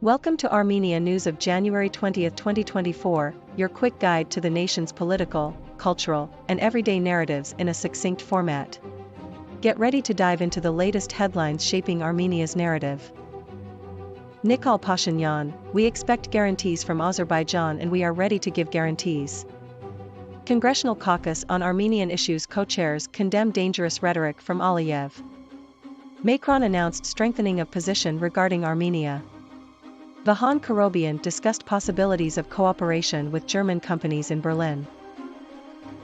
Welcome to Armenia News of January 20, 2024, your quick guide to the nation's political, cultural, and everyday narratives in a succinct format. Get ready to dive into the latest headlines shaping Armenia's narrative. Nikol Pashinyan, we expect guarantees from Azerbaijan and we are ready to give guarantees. Congressional Caucus on Armenian Issues Co-Chairs condemn dangerous rhetoric from Aliyev. Macron announced strengthening of position regarding Armenia. Vahan Kerobyan discussed possibilities of cooperation with German companies in Berlin.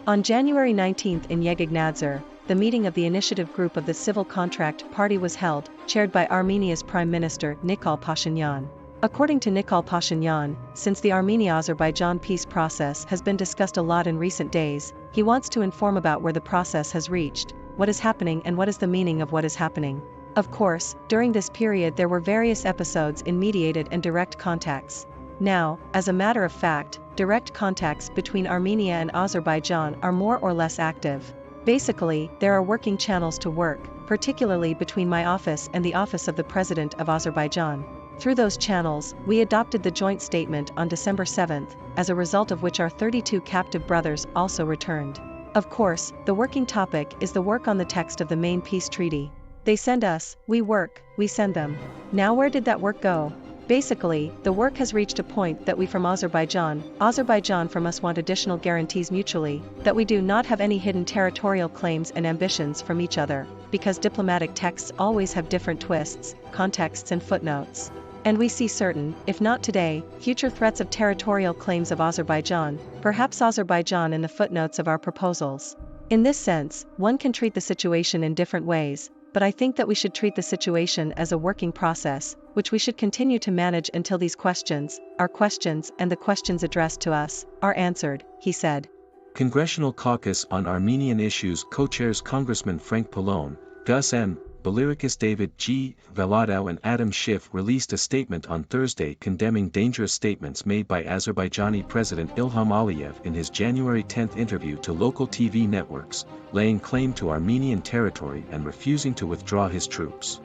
On January 19 in Yeghegnadzor, the meeting of the initiative group of the Civil Contract Party was held, chaired by Armenia's Prime Minister Nikol Pashinyan. According to Nikol Pashinyan, since the Armenia-Azerbaijan peace process has been discussed a lot in recent days, he wants to inform about where the process has reached, what is happening and what is the meaning of what is happening. Of course, during this period there were various episodes in mediated and direct contacts. Now, as a matter of fact, direct contacts between Armenia and Azerbaijan are more or less active. Basically, there are working channels to work, particularly between my office and the office of the President of Azerbaijan. Through those channels, we adopted the joint statement on December 7, as a result of which our 32 captive brothers also returned. Of course, the working topic is the work on the text of the main peace treaty. They send us, we work, we send them. Now where did that work go? Basically, the work has reached a point that we from Azerbaijan from us want additional guarantees mutually, that we do not have any hidden territorial claims and ambitions from each other, because diplomatic texts always have different twists, contexts and footnotes. And we see certain, if not today, future threats of territorial claims of Azerbaijan, perhaps Azerbaijan in the footnotes of our proposals. In this sense, one can treat the situation in different ways, but I think that we should treat the situation as a working process, which we should continue to manage until these questions, our questions and the questions addressed to us, are answered, he said. Congressional Caucus on Armenian Issues Co-Chairs Congressman Frank Pallone, Gus M., Belirikis David G. Veladau and Adam Schiff released a statement on Thursday condemning dangerous statements made by Azerbaijani President Ilham Aliyev in his January 10 interview to local TV networks, laying claim to Armenian territory and refusing to withdraw his troops.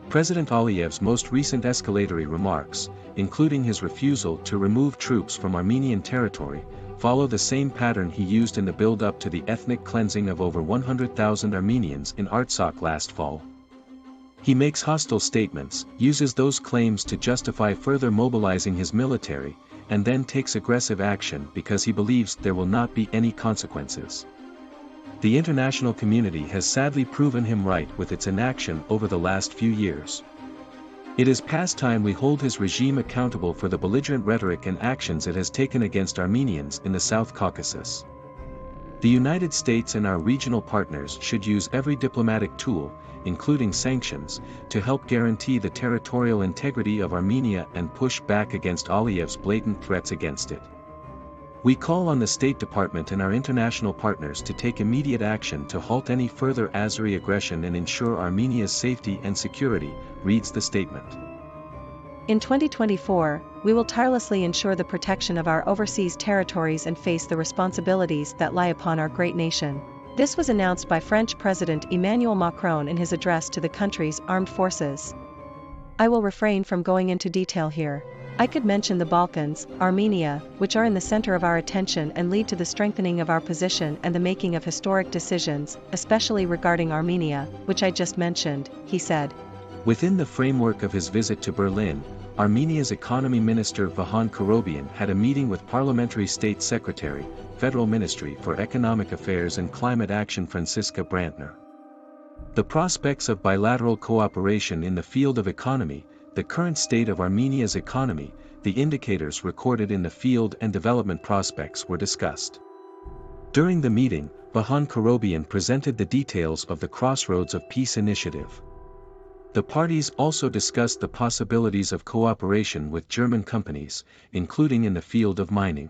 President Aliyev's most recent escalatory remarks, including his refusal to remove troops from Armenian territory, follow the same pattern he used in the build-up to the ethnic cleansing of over 100,000 Armenians in Artsakh last fall. He makes hostile statements, uses those claims to justify further mobilizing his military, and then takes aggressive action because he believes there will not be any consequences. The international community has sadly proven him right with its inaction over the last few years. It is past time we hold his regime accountable for the belligerent rhetoric and actions it has taken against Armenians in the South Caucasus. The United States and our regional partners should use every diplomatic tool, including sanctions, to help guarantee the territorial integrity of Armenia and push back against Aliyev's blatant threats against it. We call on the State Department and our international partners to take immediate action to halt any further Azeri aggression and ensure Armenia's safety and security, reads the statement. In 2024, we will tirelessly ensure the protection of our overseas territories and face the responsibilities that lie upon our great nation. This was announced by French President Emmanuel Macron in his address to the country's armed forces. I will refrain from going into detail here. I could mention the Balkans, Armenia, which are in the center of our attention and lead to the strengthening of our position and the making of historic decisions, especially regarding Armenia, which I just mentioned, he said. Within the framework of his visit to Berlin, Armenia's Economy Minister Vahan Kerobyan had a meeting with Parliamentary State Secretary, Federal Ministry for Economic Affairs and Climate Action Franziska Brantner. The prospects of bilateral cooperation in the field of economy, the current state of Armenia's economy, the indicators recorded in the field and development prospects were discussed. During the meeting, Vahan Kerobyan presented the details of the Crossroads of Peace initiative. The parties also discussed the possibilities of cooperation with German companies, including in the field of mining.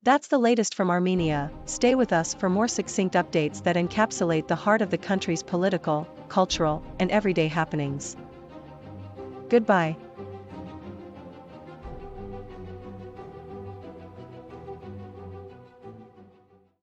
That's the latest from Armenia. Stay with us for more succinct updates that encapsulate the heart of the country's political, cultural, and everyday happenings. Goodbye.